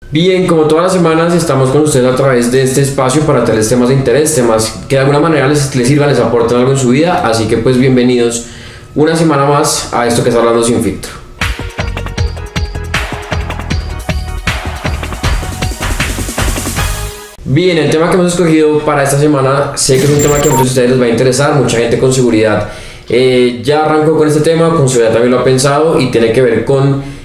Bien, como todas las semanas estamos con ustedes a través de este espacio para traerles temas de interés, temas que de alguna manera les sirvan, les aporten algo en su vida, así que pues bienvenidos una semana más a esto que es Hablando Sin Filtro. Bien, el tema que hemos escogido para esta semana, sé que es un tema que a muchos de ustedes les va a interesar, mucha gente con seguridad ya arrancó con este tema, con seguridad también lo ha pensado y tiene que ver con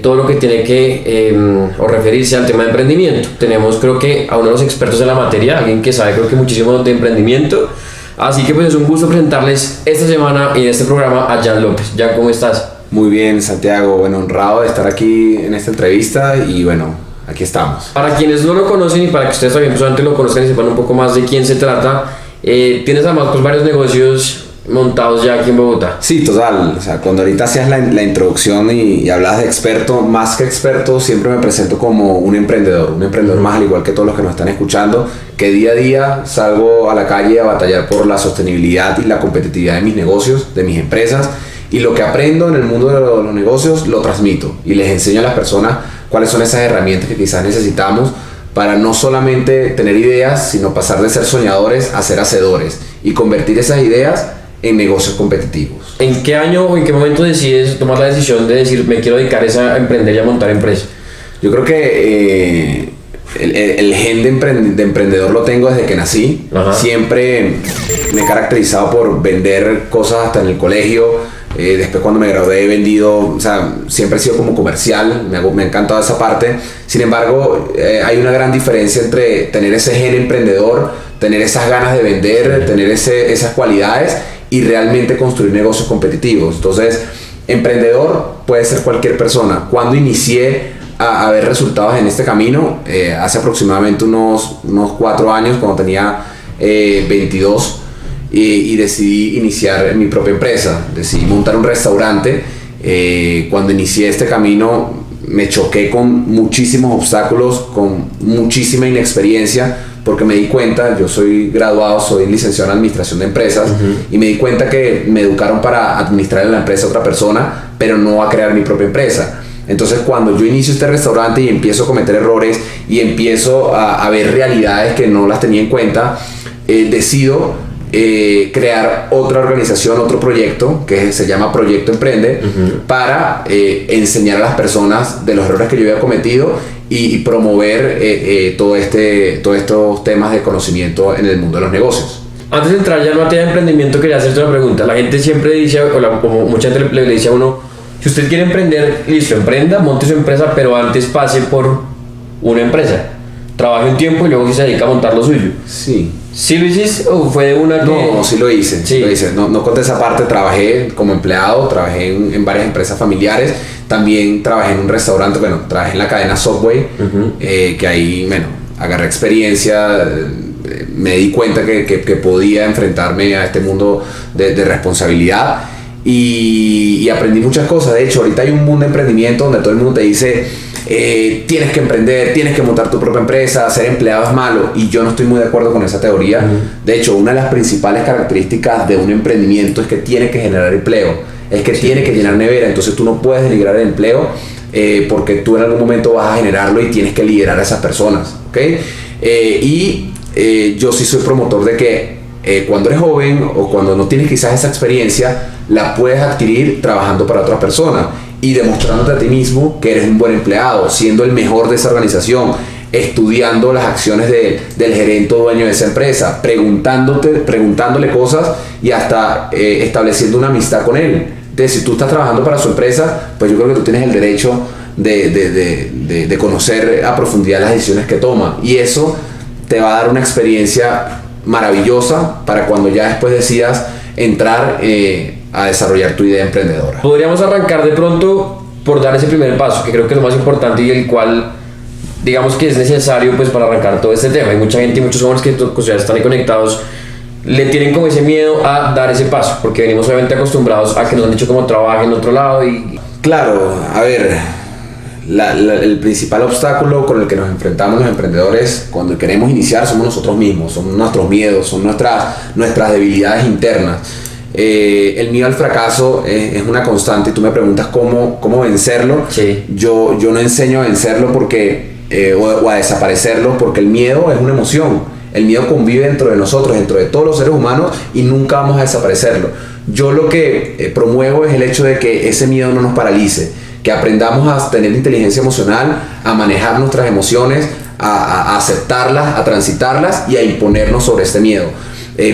todo lo que tiene que o referirse al tema de emprendimiento. Tenemos creo que a uno de los expertos en la materia, alguien que sabe creo que muchísimo de emprendimiento, así que pues es un gusto presentarles esta semana y en este programa a Jan López. Jan, ¿cómo estás? Muy bien, Santiago, bueno, honrado de estar aquí en esta entrevista y bueno, aquí estamos. Para quienes no lo conocen y para que ustedes también personalmente lo conozcan y sepan un poco más de quién se trata, tienes además pues varios negocios montados ya aquí en Bogotá. Sí, total, o sea, cuando ahorita hacías la introducción y hablabas de experto, más que experto, siempre me presento como un emprendedor más al igual que todos los que nos están escuchando, que día a día salgo a la calle a batallar por la sostenibilidad y la competitividad de mis negocios, de mis empresas, y lo que aprendo en el mundo de los negocios lo transmito y les enseño a las personas cuáles son esas herramientas que quizás necesitamos para no solamente tener ideas, sino pasar de ser soñadores a ser hacedores y convertir esas ideas en negocios competitivos. ¿En qué año o en qué momento decides tomar la decisión de decir me quiero dedicar a emprender y a montar empresa? Yo creo que el gen de emprendedor lo tengo desde que nací. Ajá. Siempre me he caracterizado por vender cosas hasta en el colegio. Después cuando me gradué he vendido, o sea, siempre he sido como comercial, me ha encantado esa parte. Sin embargo, hay una gran diferencia entre tener ese gen emprendedor, tener esas ganas de vender, tener esas cualidades y realmente construir negocios competitivos. Entonces, emprendedor puede ser cualquier persona. Cuando inicié a ver resultados en este camino, hace aproximadamente unos 4 años, cuando tenía 22, y decidí iniciar mi propia empresa. Decidí montar un restaurante. Cuando inicié este camino me choqué con muchísimos obstáculos, con muchísima inexperiencia, porque me di cuenta, yo soy graduado, soy licenciado en administración de empresas, y me di cuenta que me educaron para administrar la empresa a otra persona, pero no a crear mi propia empresa. Entonces cuando yo inicio este restaurante y empiezo a cometer errores y empiezo a ver realidades que no las tenía en cuenta, decido crear otra organización, otro proyecto que se llama Proyecto Emprende, para enseñar a las personas de los errores que yo había cometido y promover todos estos temas de conocimiento en el mundo de los negocios. Antes de entrar ya en materia de emprendimiento, quería hacerte una pregunta. La gente siempre dice, como mucha gente le dice a uno, si usted quiere emprender, listo, emprenda, monte su empresa, pero antes pase por una empresa, trabaje un tiempo y luego se dedica a montar lo suyo. Sí. ¿Sí lo hiciste o fue de una que...? No, sí lo hice. Sí. Lo hice. No conté esa parte. Trabajé como empleado, trabajé en varias empresas familiares. También trabajé en un restaurante, bueno, trabajé en la cadena Subway, que ahí, bueno, agarré experiencia, me di cuenta que podía enfrentarme a este mundo de responsabilidad y aprendí muchas cosas. De hecho, ahorita hay un mundo de emprendimiento donde todo el mundo te dice tienes que emprender, tienes que montar tu propia empresa, ser empleado es malo, y yo no estoy muy de acuerdo con esa teoría. De hecho, una de las principales características de un emprendimiento es que tiene que generar empleo, es que tiene que llenar nevera. Entonces tú no puedes denigrar el empleo porque tú en algún momento vas a generarlo y tienes que liderar a esas personas, ¿okay? Yo sí soy promotor de que cuando eres joven o cuando no tienes quizás esa experiencia, la puedes adquirir trabajando para otra persona y demostrándote a ti mismo que eres un buen empleado, siendo el mejor de esa organización, estudiando las acciones del gerente o dueño de esa empresa, preguntándole cosas y hasta estableciendo una amistad con él. Entonces, si tú estás trabajando para su empresa, pues yo creo que tú tienes el derecho de conocer a profundidad las decisiones que toma, y eso te va a dar una experiencia maravillosa para cuando ya después decidas entrar a desarrollar tu idea emprendedora. Podríamos arrancar de pronto por dar ese primer paso, que creo que es lo más importante y el cual digamos que es necesario pues para arrancar todo este tema. Hay mucha gente y muchos jóvenes que ya están ahí conectados, le tienen como ese miedo a dar ese paso, porque venimos obviamente acostumbrados a que nos han dicho cómo trabajen en otro lado y... Claro, a ver, el principal obstáculo con el que nos enfrentamos los emprendedores cuando queremos iniciar somos nosotros mismos, son nuestros miedos, son nuestras debilidades internas. El miedo al fracaso es una constante y tú me preguntas cómo vencerlo. Sí. Yo no enseño a vencerlo porque o a desaparecerlo, porque el miedo es una emoción. El miedo convive dentro de nosotros, dentro de todos los seres humanos, y nunca vamos a desaparecerlo. Yo lo que promuevo es el hecho de que ese miedo no nos paralice, que aprendamos a tener inteligencia emocional, a manejar nuestras emociones, a aceptarlas, a transitarlas y a imponernos sobre este miedo.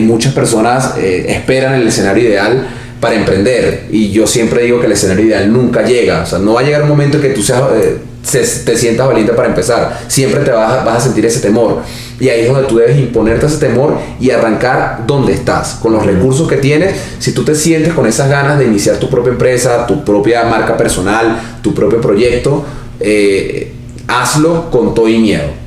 Muchas personas esperan el escenario ideal para emprender, y yo siempre digo que el escenario ideal nunca llega. O sea, no va a llegar un momento en que tú te sientas valiente para empezar. Siempre te vas a sentir ese temor, y ahí es donde tú debes imponerte ese temor y arrancar donde estás, con los recursos que tienes. Si tú te sientes con esas ganas de iniciar tu propia empresa, tu propia marca personal, tu propio proyecto, hazlo con todo y miedo.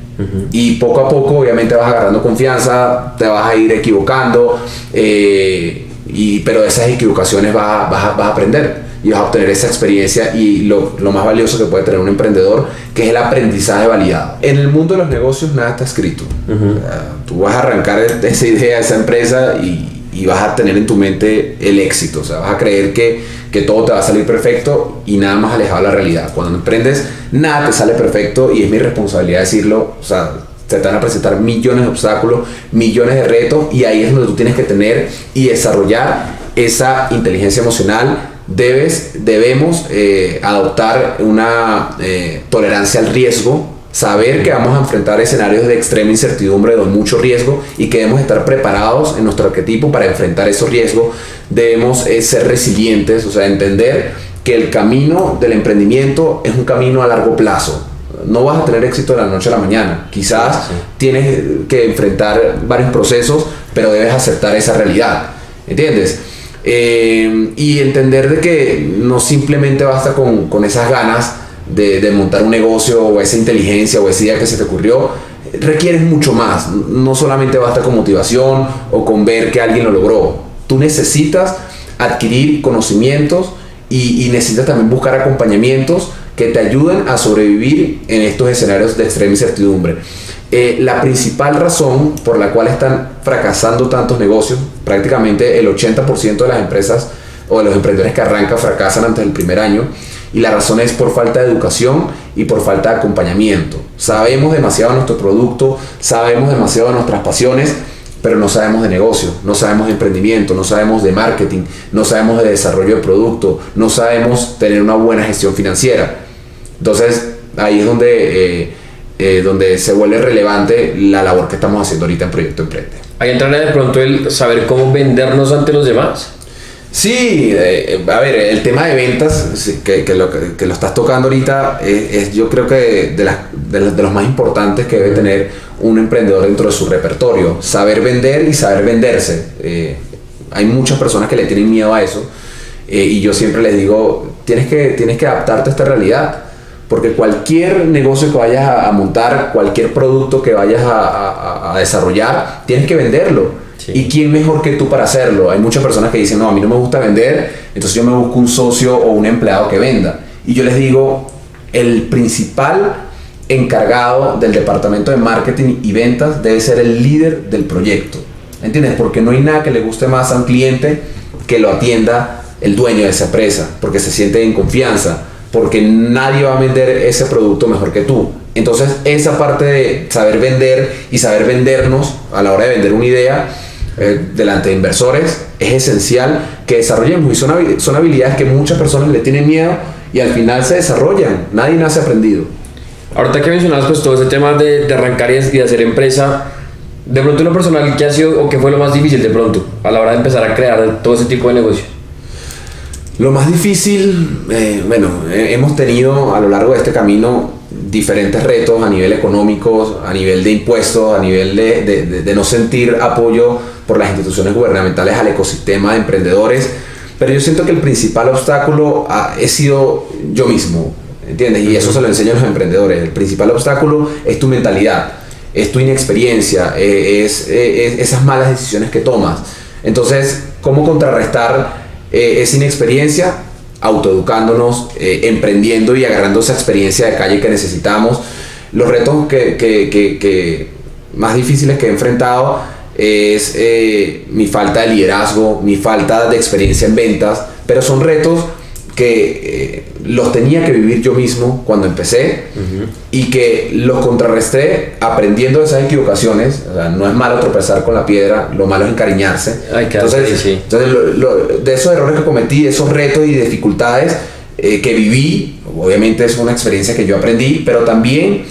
Y poco a poco obviamente vas agarrando confianza, te vas a ir equivocando, pero de esas equivocaciones vas a aprender y vas a obtener esa experiencia y lo más valioso que puede tener un emprendedor, que es el aprendizaje validado. En el mundo de los negocios nada está escrito. Tú vas a arrancar esa idea, esa empresa, y vas a tener en tu mente el éxito. O sea, vas a creer que todo te va a salir perfecto, y nada más alejado de la realidad. Cuando emprendes, nada te sale perfecto, y es mi responsabilidad decirlo. O sea, te van a presentar millones de obstáculos, millones de retos, y ahí es donde tú tienes que tener y desarrollar esa inteligencia emocional. Debemos adoptar una tolerancia al riesgo, saber que vamos a enfrentar escenarios de extrema incertidumbre, de mucho riesgo, y que debemos estar preparados en nuestro arquetipo para enfrentar esos riesgos. Debemos ser resilientes, o sea, entender que el camino del emprendimiento es un camino a largo plazo. No vas a tener éxito de la noche a la mañana. Quizás tienes que enfrentar varios procesos, pero debes aceptar esa realidad, ¿entiendes? Y entender de que no simplemente basta con esas ganas de montar un negocio, o esa inteligencia o esa idea que se te ocurrió. Requieres mucho más. No solamente basta con motivación o con ver que alguien lo logró. Tú necesitas adquirir conocimientos y necesitas también buscar acompañamientos que te ayuden a sobrevivir en estos escenarios de extrema incertidumbre. La principal razón por la cual están fracasando tantos negocios, prácticamente el 80% de las empresas o de los emprendedores que arrancan fracasan antes del primer año, y la razón es por falta de educación y por falta de acompañamiento. Sabemos demasiado de nuestro producto, sabemos demasiado de nuestras pasiones, pero no sabemos de negocio, no sabemos de emprendimiento, no sabemos de marketing, no sabemos de desarrollo de producto, no sabemos tener una buena gestión financiera. Entonces ahí es donde se vuelve relevante la labor que estamos haciendo ahorita en Proyecto Emprende. Ahí entra de pronto el saber cómo vendernos ante los demás. Sí, a ver, el tema de ventas que lo estás tocando ahorita es yo creo que de los más importantes que debe tener un emprendedor dentro de su repertorio. Saber vender y saber venderse. Hay muchas personas que le tienen miedo a eso, y yo siempre les digo, tienes que adaptarte a esta realidad. Porque cualquier negocio que vayas a montar, cualquier producto que vayas a desarrollar, tienes que venderlo. Sí. ¿Y quién mejor que tú para hacerlo? Hay muchas personas que dicen, no, a mí no me gusta vender, entonces yo me busco un socio o un empleado que venda. Y yo les digo, el principal encargado del departamento de marketing y ventas debe ser el líder del proyecto. ¿Entiendes? Porque no hay nada que le guste más a un cliente que lo atienda el dueño de esa empresa, porque se siente en confianza, porque nadie va a vender ese producto mejor que tú. Entonces esa parte de saber vender y saber vendernos a la hora de vender una idea delante de inversores es esencial que desarrollemos, y son habilidades que muchas personas le tienen miedo y al final se desarrollan. Nadie nace aprendido. Ahorita que mencionabas pues todo ese tema de arrancar y de hacer empresa, de pronto lo personal, ¿qué ha sido o qué fue lo más difícil de pronto a la hora de empezar a crear todo ese tipo de negocio? Lo más difícil, hemos tenido a lo largo de este camino diferentes retos a nivel económico, a nivel de impuestos, a nivel de no sentir apoyo por las instituciones gubernamentales al ecosistema de emprendedores, pero yo siento que el principal obstáculo he sido yo mismo, ¿entiendes? Y eso se lo enseño a los emprendedores. El principal obstáculo es tu mentalidad, es tu inexperiencia, es esas malas decisiones que tomas. Entonces, ¿cómo contrarrestar esa inexperiencia? Autoeducándonos, emprendiendo y agarrando esa experiencia de calle que necesitamos. Los retos que más difíciles que he enfrentado es mi falta de liderazgo, mi falta de experiencia en ventas, pero son retos que los tenía que vivir yo mismo cuando empecé y que los contrarresté aprendiendo de esas equivocaciones. O sea, no es malo tropezar con la piedra, lo malo es encariñarse. Entonces, de esos errores que cometí, esos retos y dificultades que viví, obviamente es una experiencia que yo aprendí, pero también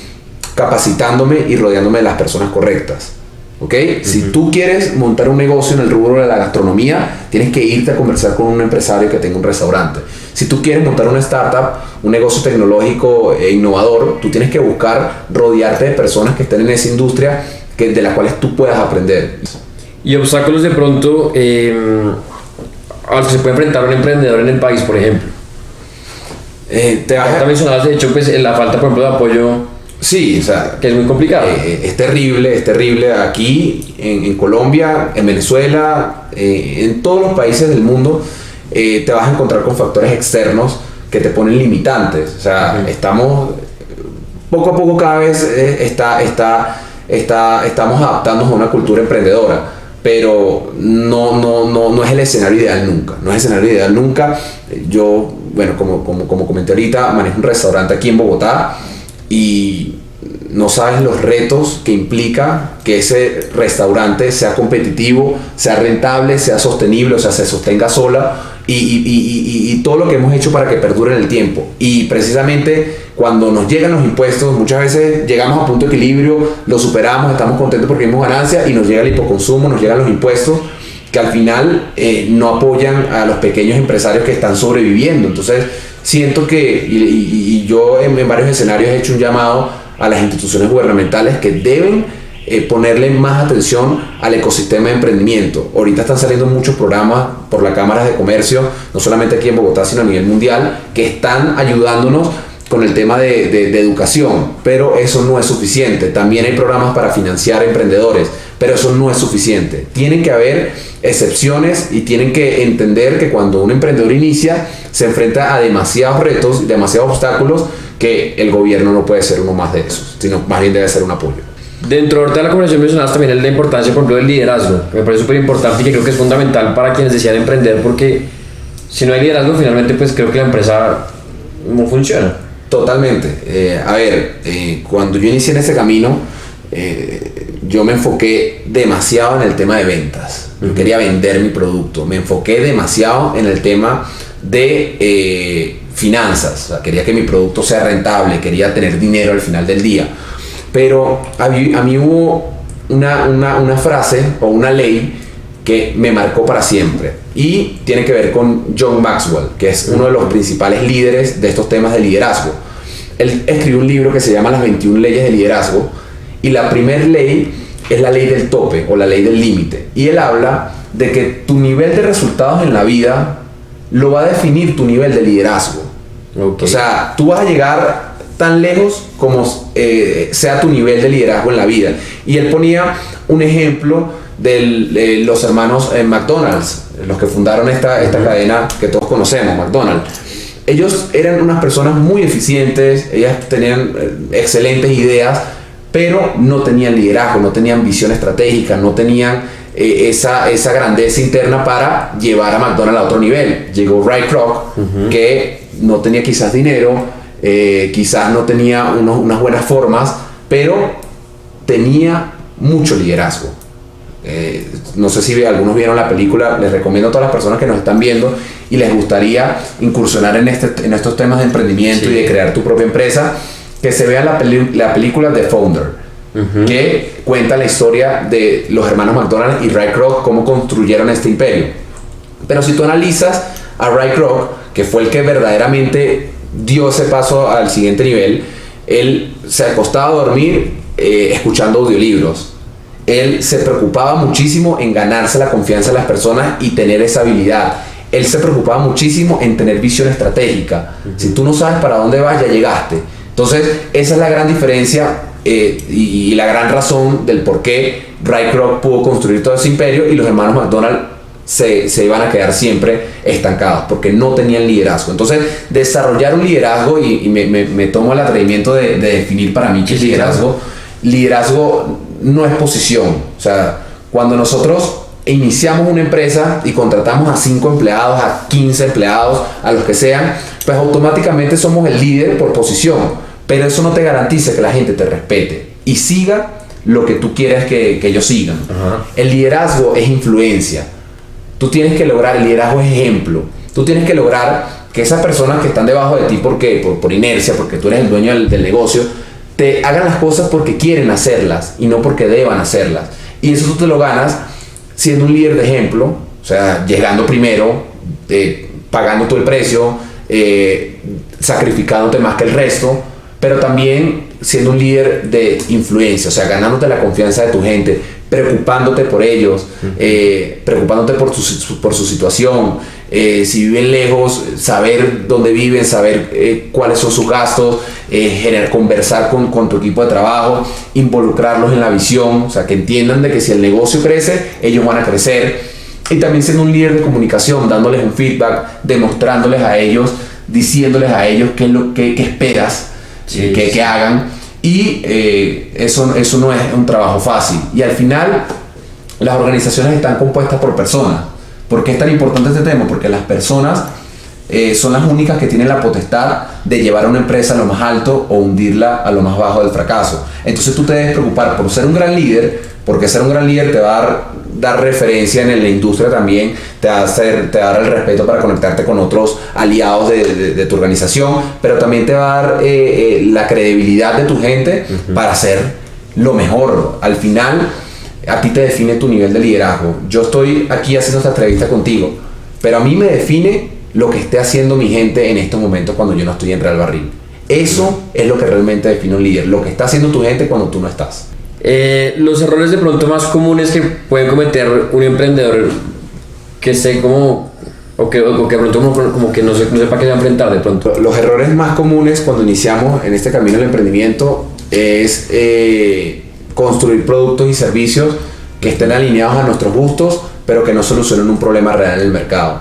capacitándome y rodeándome de las personas correctas. ¿Ok? Si tú quieres montar un negocio en el rubro de la gastronomía, tienes que irte a conversar con un empresario que tenga un restaurante. Si tú quieres montar una startup, un negocio tecnológico e innovador, tú tienes que buscar rodearte de personas que estén en esa industria de las cuales tú puedas aprender. Y obstáculos de pronto a los que se puede enfrentar un emprendedor en el país, por ejemplo. Ahorita mencionabas, de hecho, pues la falta, por ejemplo, de apoyo. Sí, o sea, que es muy complicado. Es terrible aquí, en Colombia, en Venezuela, en todos los países del mundo, te vas a encontrar con factores externos que te ponen limitantes. O sea, estamos, poco a poco cada vez estamos adaptándonos a una cultura emprendedora, pero no es el escenario ideal nunca. No es el escenario ideal nunca. Yo, bueno, como comenté ahorita, manejo un restaurante aquí en Bogotá. Y no sabes los retos que implica que ese restaurante sea competitivo, sea rentable, sea sostenible, o sea, se sostenga sola y todo lo que hemos hecho para que perdure en el tiempo. Y precisamente cuando nos llegan los impuestos, muchas veces llegamos a punto de equilibrio, lo superamos, estamos contentos porque vimos ganancia y nos llega el hipoconsumo, nos llegan los impuestos que al final no apoyan a los pequeños empresarios que están sobreviviendo. Entonces, siento que, y yo en varios escenarios he hecho un llamado a las instituciones gubernamentales que deben ponerle más atención al ecosistema de emprendimiento. Ahorita están saliendo muchos programas por las cámaras de comercio, no solamente aquí en Bogotá, sino a nivel mundial, que están ayudándonos con el tema de educación, pero eso no es suficiente. También hay programas para financiar emprendedores, pero eso no es suficiente. Tienen que haber excepciones y tienen que entender que cuando un emprendedor inicia se enfrenta a demasiados retos, demasiados obstáculos, que el gobierno no puede ser uno más de esos, sino más bien debe ser un apoyo. Dentro de la conversación mencionaste también la importancia, por ejemplo, del liderazgo, que me parece súper importante y que creo que es fundamental para quienes desean emprender, porque si no hay liderazgo, finalmente pues creo que la empresa no funciona. Totalmente. Cuando yo inicié en ese camino, yo me enfoqué demasiado en el tema de ventas. Yo quería vender mi producto. Me enfoqué demasiado en el tema de finanzas. O sea, quería que mi producto sea rentable, quería tener dinero al final del día. Pero a mí hubo una frase o una ley que me marcó para siempre y tiene que ver con John Maxwell, que es uno de los principales líderes de estos temas de liderazgo. Él escribió un libro que se llama Las 21 leyes de liderazgo y la primera ley es la ley del tope o la ley del límite, y él habla de que tu nivel de resultados en la vida lo va a definir tu nivel de liderazgo. O sea, tú vas a llegar tan lejos como sea tu nivel de liderazgo en la vida. Y él ponía un ejemplo de los hermanos McDonald's, los que fundaron esta cadena que todos conocemos, McDonald's. Ellos eran unas personas muy eficientes, ellas tenían excelentes ideas, pero no tenían liderazgo, no tenían visión estratégica, no tenían esa grandeza interna para llevar a McDonald's a otro nivel. Llegó Ray Kroc, que no tenía quizás dinero, quizás no tenía unas buenas formas, pero tenía mucho liderazgo. No sé si algunos vieron la película, les recomiendo a todas las personas que nos están viendo y les gustaría incursionar en estos temas de emprendimiento y de crear tu propia empresa, que se vean la película The Founder, que cuenta la historia de los hermanos McDonald y Ray Kroc, cómo construyeron este imperio. Pero si tú analizas a Ray Kroc, que fue el que verdaderamente dio ese paso al siguiente nivel, él se acostaba a dormir escuchando audiolibros. Él se preocupaba muchísimo en ganarse la confianza de las personas y tener esa habilidad. Él se preocupaba muchísimo en tener visión estratégica. Si tú no sabes para dónde vas, ya llegaste. Entonces, esa es la gran diferencia y la gran razón del por qué Ray Kroc pudo construir todo ese imperio y los hermanos McDonald se iban a quedar siempre estancados porque no tenían liderazgo. Entonces, desarrollar un liderazgo, y me tomo el atrevimiento de definir para mí qué es liderazgo. Liderazgo no es posición. O sea, cuando nosotros iniciamos una empresa y contratamos a 5 empleados, a 15 empleados, a los que sean, pues automáticamente somos el líder por posición, pero eso no te garantiza que la gente te respete y siga lo que tú quieres que ellos sigan. El liderazgo es influencia. Tú tienes que lograr, el liderazgo es ejemplo. Tú tienes que lograr que esas personas que están debajo de ti por inercia, porque tú eres el dueño del negocio, te hagan las cosas porque quieren hacerlas y no porque deban hacerlas. Y eso tú te lo ganas siendo un líder de ejemplo, o sea, llegando primero, pagando todo el precio, sacrificándote más que el resto, pero también siendo un líder de influencia, o sea, ganándote la confianza de tu gente, preocupándote por ellos, preocupándote por su situación, si viven lejos, saber dónde viven, saber cuáles son sus gastos, conversar con tu equipo de trabajo, involucrarlos en la visión, o sea, que entiendan de que si el negocio crece, ellos van a crecer. Y también siendo un líder de comunicación, dándoles un feedback, demostrándoles a ellos, diciéndoles a ellos qué es lo que esperas que hagan. Y eso no es un trabajo fácil. Y al final, las organizaciones están compuestas por personas. ¿Por qué es tan importante este tema? Porque las personas son las únicas que tienen la potestad de llevar a una empresa a lo más alto o hundirla a lo más bajo del fracaso. Entonces tú te debes preocupar por ser un gran líder, porque ser un gran líder te va a dar referencia en la industria también, te va a dar el respeto para conectarte con otros aliados de tu organización, pero también te va a dar la credibilidad de tu gente para hacer lo mejor. Al final, a ti te define tu nivel de liderazgo. Yo estoy aquí haciendo esta entrevista contigo, pero a mí me define lo que esté haciendo mi gente en estos momentos cuando yo no estoy en Real Barril. Eso es lo que realmente define un líder, lo que está haciendo tu gente cuando tú no estás. Los errores de pronto más comunes que puede cometer un emprendedor que esté como o que de pronto como que no sepa qué se va a enfrentar de pronto. Los errores más comunes cuando iniciamos en este camino del emprendimiento es construir productos y servicios que estén alineados a nuestros gustos, pero que no solucionen un problema real en el mercado.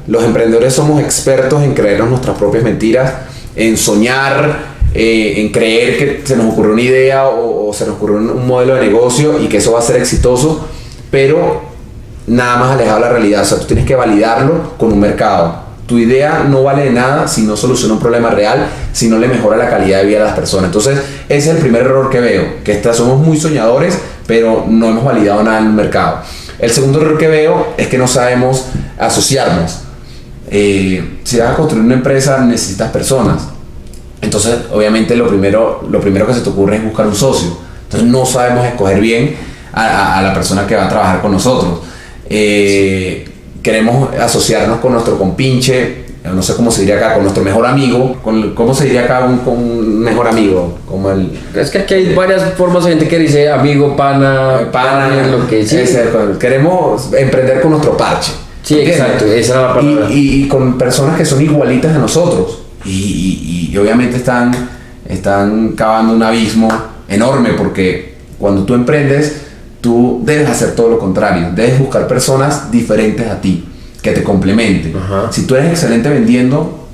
Los emprendedores somos expertos en creernos nuestras propias mentiras, en soñar, en creer que se nos ocurrió una idea o se nos ocurrió un modelo de negocio y que eso va a ser exitoso, pero nada más alejado de la realidad. O sea, tú tienes que validarlo con un mercado. Tu idea no vale de nada si no soluciona un problema real, si no le mejora la calidad de vida de las personas. Entonces, ese es el primer error que veo, que somos muy soñadores, pero no hemos validado nada en el mercado. El segundo error que veo es que no sabemos asociarnos. Si vas a construir una empresa, necesitas personas. Entonces, obviamente, lo primero que se te ocurre es buscar un socio. Entonces, no sabemos escoger bien a la persona que va a trabajar con nosotros. Queremos asociarnos con nuestro compinche, no sé cómo se diría acá, con nuestro mejor amigo. ¿Cómo se diría acá un mejor amigo? Es que aquí hay varias formas de gente que dice amigo, pana, lo que sí. Queremos emprender con nuestro parche. Sí, ¿entiendes? Exacto, esa era la palabra. Y con personas que son igualitas a nosotros. Y obviamente están cavando un abismo enorme, porque cuando tú emprendes, tú debes hacer todo lo contrario. Debes buscar personas diferentes a ti, que te complementen. Si tú eres excelente vendiendo,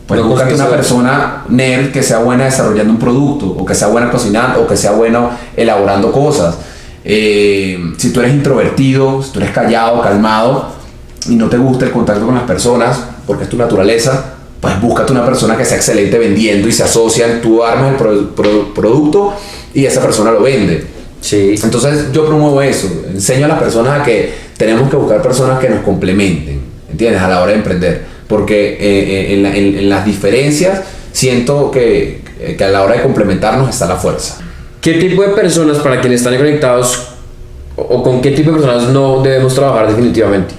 pues búscate una persona nerd que sea buena desarrollando un producto, o que sea buena cocinando, o que sea bueno elaborando cosas. Si tú eres introvertido, si tú eres callado, calmado, y no te gusta el contacto con las personas, porque es tu naturaleza, pues búscate una persona que sea excelente vendiendo y se asocian. Tú armas el producto y esa persona lo vende. Sí. Entonces yo promuevo eso, enseño a las personas a que tenemos que buscar personas que nos complementen, ¿entiendes? A la hora de emprender, porque en las diferencias siento que a la hora de complementarnos está la fuerza. ¿Qué tipo de personas, para quienes están conectados, o con qué tipo de personas no debemos trabajar definitivamente?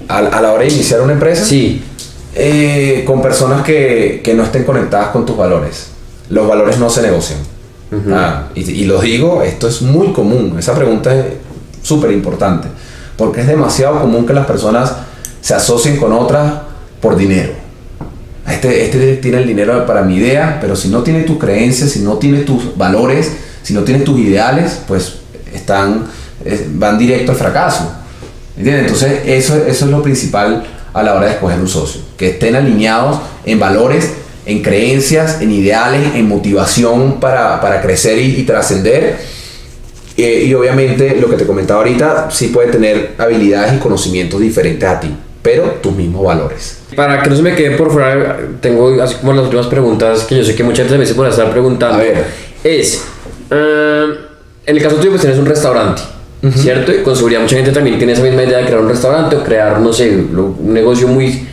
A la hora de iniciar una empresa, sí. Con personas que no estén conectadas con tus valores. Los valores no se negocian. Y lo digo, esto es muy común. Esa pregunta es súper importante, porque es demasiado común que las personas se asocien con otras por dinero. Este tiene el dinero para mi idea, pero si no tiene tus creencias, si no tiene tus valores, si no tiene tus ideales, pues van directo al fracaso. ¿Entiendes? Entonces eso es lo principal a la hora de escoger un socio, que estén alineados en valores, en creencias, en ideales, en motivación para crecer y trascender, Y obviamente lo que te comentaba ahorita, sí puede tener habilidades y conocimientos diferentes a ti, pero tus mismos valores. Para que no se me quede por fuera, tengo así como las últimas preguntas que yo sé que muchas veces me estar preguntando. A ver. En el caso tuyo pues tienes un restaurante, ¿cierto? Y con seguridad mucha gente también tiene esa misma idea de crear un restaurante o crear, no sé, un negocio muy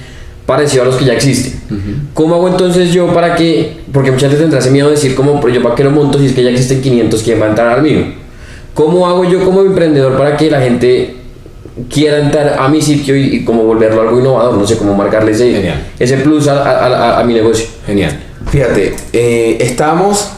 parecido a los que ya existen. ¿Cómo hago entonces yo para que, porque mucha gente tendrá ese miedo de decir como, pero yo para qué lo monto si es que ya existen 500, ¿quién va a entrar al mío? ¿Cómo hago yo como emprendedor para que la gente quiera entrar a mi sitio y como volverlo algo innovador? No sé, cómo marcarle ese plus a mi negocio. Genial. Fíjate, estamos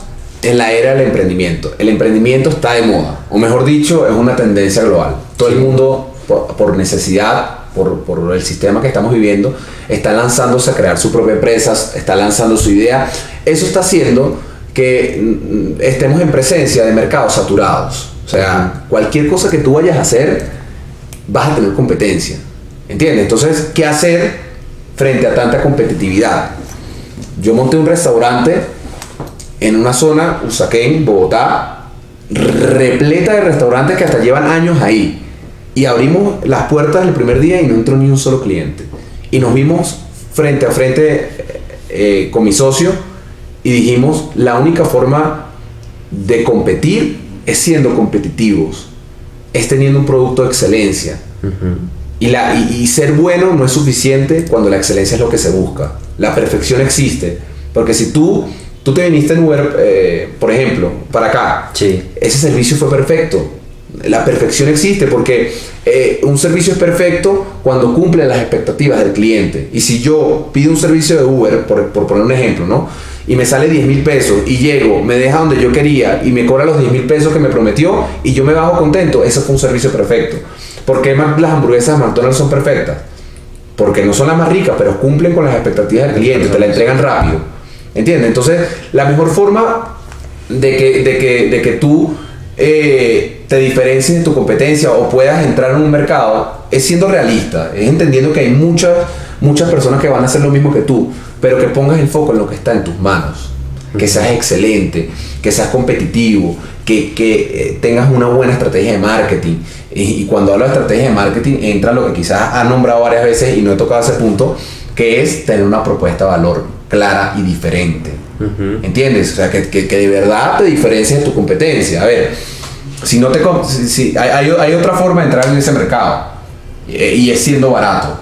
en la era del emprendimiento. El emprendimiento está de moda, o mejor dicho, es una tendencia global. Todo el mundo, por necesidad, por el sistema que estamos viviendo, está lanzándose a crear su propia empresa, está lanzando su idea. Eso está haciendo que estemos en presencia de mercados saturados. O sea, cualquier cosa que tú vayas a hacer, vas a tener competencia. ¿Entiendes? Entonces, ¿qué hacer frente a tanta competitividad? Yo monté un restaurante en una zona, Usaquén, Bogotá, repleta de restaurantes que hasta llevan años ahí. Y abrimos las puertas el primer día y no entró ni un solo cliente. Y nos vimos frente a frente con mi socio y dijimos, la única forma de competir es siendo competitivos, es teniendo un producto de excelencia. Y ser bueno no es suficiente cuando la excelencia es lo que se busca. La perfección existe, porque si tú te viniste en Uber, por ejemplo, para acá, ese servicio fue perfecto. La perfección existe porque un servicio es perfecto cuando cumple las expectativas del cliente. Y si yo pido un servicio de Uber, por poner un ejemplo, ¿no? Y me sale 10,000 pesos y llego, me deja donde yo quería y me cobra los 10,000 pesos que me prometió y yo me bajo contento, eso fue un servicio perfecto. ¿Por qué las hamburguesas de McDonald's son perfectas? Porque no son las más ricas, pero cumplen con las expectativas del cliente, te la entregan rápido. ¿Entiendes? Entonces, la mejor forma de que tú te diferencies de tu competencia o puedas entrar en un mercado es siendo realista, es entendiendo que hay muchas personas que van a hacer lo mismo que tú, pero que pongas el foco en lo que está en tus manos, que seas excelente, que seas competitivo, que tengas una buena estrategia de marketing. Y cuando hablo de estrategia de marketing entra lo que quizás has nombrado varias veces y no he tocado ese punto, que es tener una propuesta de valor clara y diferente. ¿Entiendes? O sea, que de verdad te diferencies de tu competencia. A ver, hay otra forma de entrar en ese mercado y es siendo barato.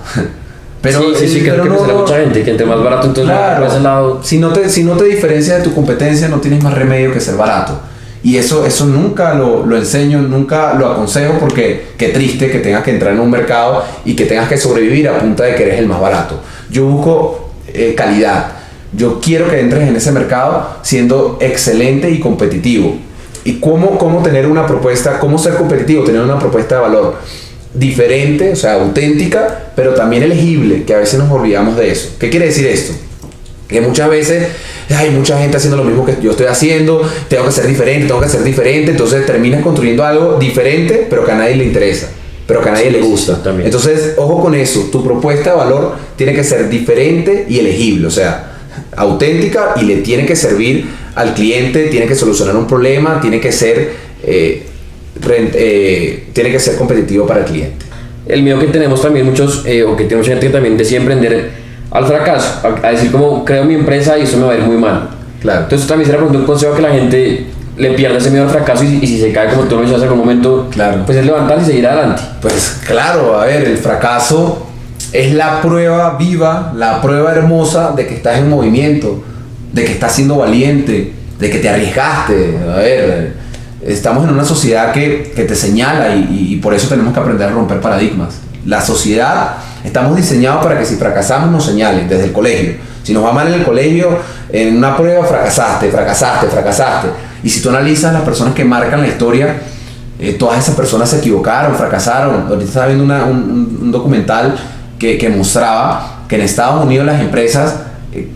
Pero creo que no, mucha gente que entre más barato entonces claro, por ese lado. Si no te diferencias de tu competencia, no tienes más remedio que ser barato. Y eso nunca lo enseño, nunca lo aconsejo, porque qué triste que tengas que entrar en un mercado y que tengas que sobrevivir a punta de que eres el más barato. Yo busco calidad. Yo quiero que entres en ese mercado siendo excelente y competitivo. ¿Y cómo tener una propuesta, cómo ser competitivo? Tener una propuesta de valor diferente, o sea, auténtica, pero también elegible, que a veces nos olvidamos de eso. ¿Qué quiere decir esto? Que muchas veces hay mucha gente haciendo lo mismo que yo estoy haciendo, tengo que ser diferente, entonces terminas construyendo algo diferente, pero que a nadie le interesa, pero que a nadie le gusta. También. Entonces, ojo con eso, tu propuesta de valor tiene que ser diferente y elegible, o sea, auténtica, y le tiene que servir al cliente, tiene que solucionar un problema, tiene que ser competitivo para el cliente. El miedo que tenemos también muchos, o que tiene mucha gente que también decide emprender al fracaso, a decir como creo mi empresa y eso me va a ir muy mal. Claro. Entonces también será un consejo que la gente le pierda ese miedo al fracaso y si se cae como tú lo dices en algún momento, claro, pues es levantarse y seguir adelante. Pues claro, a ver, el fracaso es la prueba viva, la prueba hermosa de que estás en movimiento, de que estás siendo valiente, de que te arriesgaste. A ver, estamos en una sociedad que te señala y por eso tenemos que aprender a romper paradigmas. La sociedad, estamos diseñados para que si fracasamos nos señalen desde el colegio. Si nos va mal en el colegio, en una prueba fracasaste. Y si tú analizas las personas que marcan la historia, todas esas personas se equivocaron, fracasaron. Ahorita estaba viendo un documental que mostraba que en Estados Unidos las empresas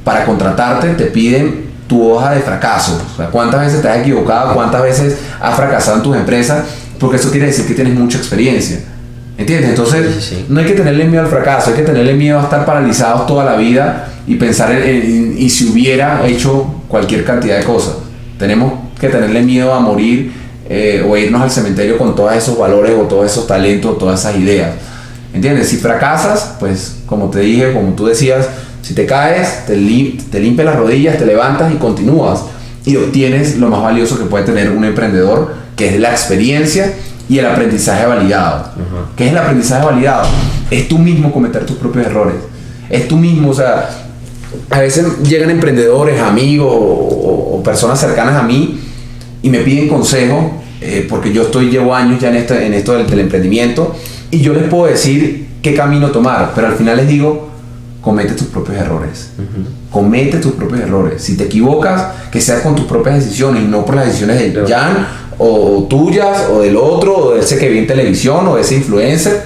para contratarte te piden tu hoja de fracaso. O sea, cuántas veces te has equivocado, cuántas veces has fracasado en tus empresas, porque eso quiere decir que tienes mucha experiencia. ¿Entiendes? Entonces, sí. No hay que tenerle miedo al fracaso, hay que tenerle miedo a estar paralizados toda la vida y pensar en si hubiera hecho cualquier cantidad de cosas. Tenemos que tenerle miedo a morir o irnos al cementerio con todos esos valores o todos esos talentos o todas esas ideas. ¿Entiendes? Si fracasas, pues como te dije, como tú decías, si te caes, te limpias las rodillas, te levantas y continúas y obtienes lo más valioso que puede tener un emprendedor, que es la experiencia y el aprendizaje validado. ¿Qué es el aprendizaje validado? Es tú mismo cometer tus propios errores. Es tú mismo, o sea, a veces llegan emprendedores, amigos o personas cercanas a mí y me piden consejo, porque yo llevo años ya en esto del emprendimiento, y yo les puedo decir qué camino tomar, pero al final les digo, comete tus propios errores. Comete tus propios errores. Si te equivocas, que sea con tus propias decisiones y no por las decisiones de Jan o tuyas o del otro o de ese que vi en televisión o de ese influencer.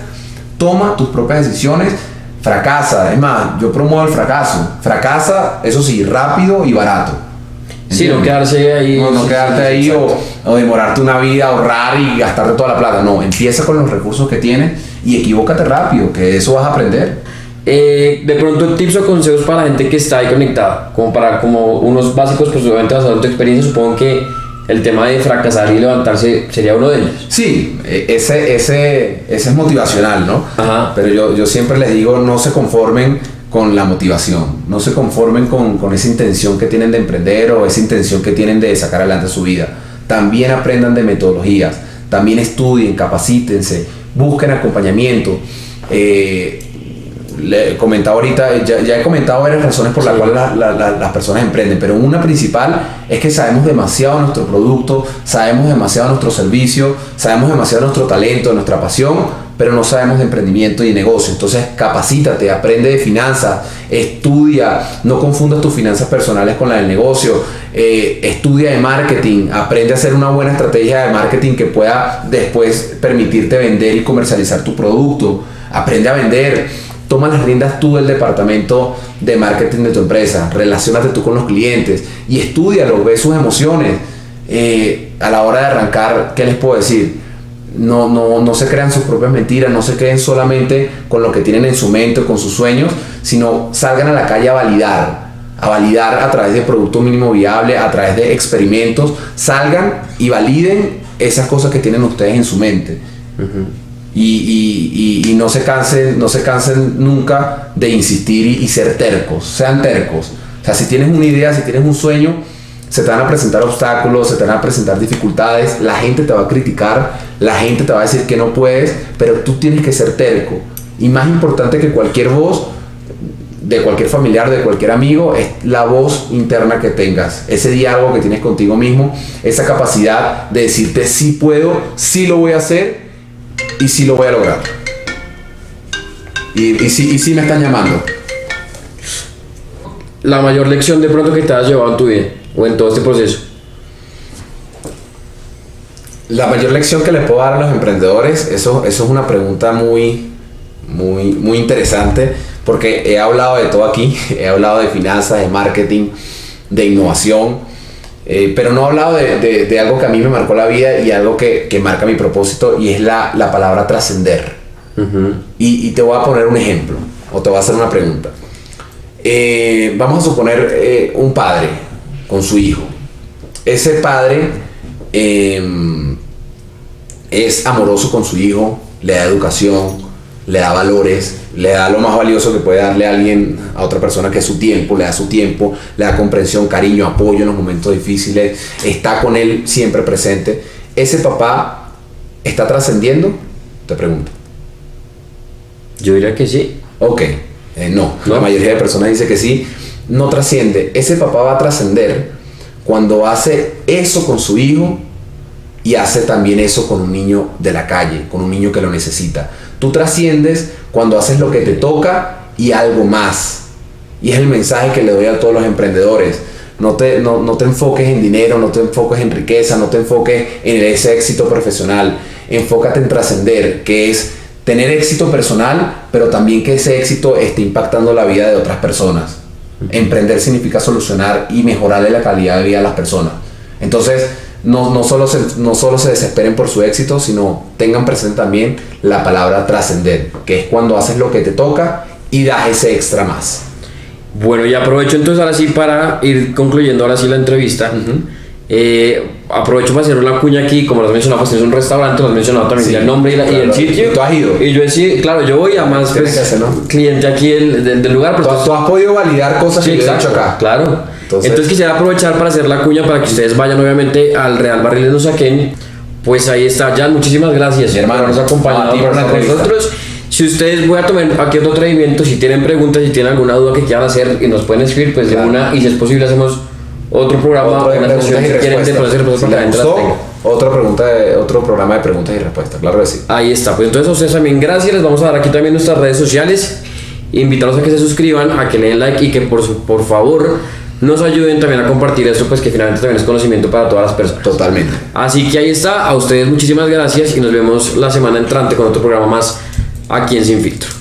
Toma tus propias decisiones. Fracasa. Es más, yo promuevo el fracaso. Fracasa, eso sí, rápido y barato. Sí, no quedarse ahí. No quedarte ahí o demorarte una vida, ahorrar y gastarte toda la plata. No, empieza con los recursos que tienes y equivócate rápido, que de eso vas a aprender. De pronto tips o consejos para la gente que está ahí conectada, como unos básicos, pues obviamente basado en tu experiencia, supongo que el tema de fracasar y levantarse sería uno de ellos. Sí, ese es motivacional, ¿no? Ajá. Pero yo siempre les digo, no se conformen con la motivación, no se conformen con esa intención que tienen de emprender o esa intención que tienen de sacar adelante su vida. También aprendan de metodologías, también estudien, capacítense, busquen acompañamiento. Le comentaba ahorita, ya he comentado varias razones por las cuales las personas emprenden, pero una principal es que sabemos demasiado de nuestro producto, sabemos demasiado de nuestro servicio, sabemos demasiado de nuestro talento, de nuestra pasión, pero no sabemos de emprendimiento y de negocio. Entonces capacítate, aprende de finanzas, estudia, no confundas tus finanzas personales con las del negocio, estudia de marketing, aprende a hacer una buena estrategia de marketing que pueda después permitirte vender y comercializar tu producto, aprende a vender. Toma las riendas tú del departamento de marketing de tu empresa, relaciónate tú con los clientes y estúdialo, ve sus emociones. A la hora de arrancar, ¿qué les puedo decir? No se crean sus propias mentiras, no se queden solamente con lo que tienen en su mente o con sus sueños, sino salgan a la calle a validar a través de producto mínimo viable, a través de experimentos, salgan y validen esas cosas que tienen ustedes en su mente. Y no se cansen nunca de insistir y ser tercos, sean tercos. O sea, si tienes una idea, si tienes un sueño, se te van a presentar obstáculos, se te van a presentar dificultades, la gente te va a criticar, la gente te va a decir que no puedes, pero tú tienes que ser terco. Y más importante que cualquier voz, de cualquier familiar, de cualquier amigo, es la voz interna que tengas, ese diálogo que tienes contigo mismo, esa capacidad de decirte sí puedo, sí lo voy a hacer y sí lo voy a lograr. Y sí me están llamando. La mayor lección de pronto que te has llevado en tu vida o en todo este proceso. La mayor lección que le puedo dar a los emprendedores, eso es una pregunta muy interesante, porque he hablado de todo aquí, he hablado de finanzas, de marketing, de innovación, pero no he hablado de algo que a mí me marcó la vida y algo que marca mi propósito, y es la palabra trascender. Y te voy a poner un ejemplo, o te voy a hacer una pregunta. Vamos a suponer un padre con su hijo. Ese padre es amoroso con su hijo, le da educación, le da valores, le da lo más valioso que puede darle a alguien, a otra persona, que es su tiempo, le da su tiempo, le da comprensión, cariño, apoyo en los momentos difíciles, está con él siempre presente. ¿Ese papá está trascendiendo? Te pregunto. Yo diría que sí. Ok, no, la mayoría de personas dice que sí, no trasciende. Ese papá va a trascender cuando hace eso con su hijo y hace también eso con un niño de la calle, con un niño que lo necesita. Tú trasciendes cuando haces lo que te toca y algo más. Y es el mensaje que le doy a todos los emprendedores. No te enfoques en dinero, no te enfoques en riqueza, no te enfoques en ese éxito profesional. Enfócate en trascender, que es tener éxito personal, pero también que ese éxito esté impactando la vida de otras personas. Emprender significa solucionar y mejorarle la calidad de vida a las personas. Entonces, no solo se desesperen por su éxito, sino tengan presente también la palabra trascender, que es cuando haces lo que te toca y das ese extra más. Bueno, y aprovecho entonces ahora sí para ir concluyendo ahora sí la entrevista. aprovecho para hacer una cuña aquí, como lo has mencionado, pues tienes un restaurante, lo has mencionado también, sí, el nombre y el sitio. ¿Tú has ido? Y yo sí, claro, yo voy, además pues, cliente aquí del lugar. Pero tú has podido validar cosas que yo he hecho acá. Claro. Entonces quisiera aprovechar para hacer la cuña para que ustedes vayan obviamente al Real Barriles de Usaquén. Pues ahí está, Jan, muchísimas gracias por habernos acompañado con nosotros. Si ustedes voy a tomar aquí otro atrevimiento, si tienen preguntas, si tienen alguna duda que quieran hacer y nos pueden escribir, pues de una, y si es posible hacemos otro programa, una sesión que quieren de proceso de otro programa de preguntas y respuestas, claro que sí. Ahí está, pues entonces a ustedes también gracias, les vamos a dar aquí también nuestras redes sociales, invitarlos a que se suscriban, a que le den like y que por favor nos ayuden también a compartir esto, pues que finalmente también es conocimiento para todas las personas. Totalmente. Así que ahí está, a ustedes muchísimas gracias y nos vemos la semana entrante con otro programa más aquí en Sin Filtro.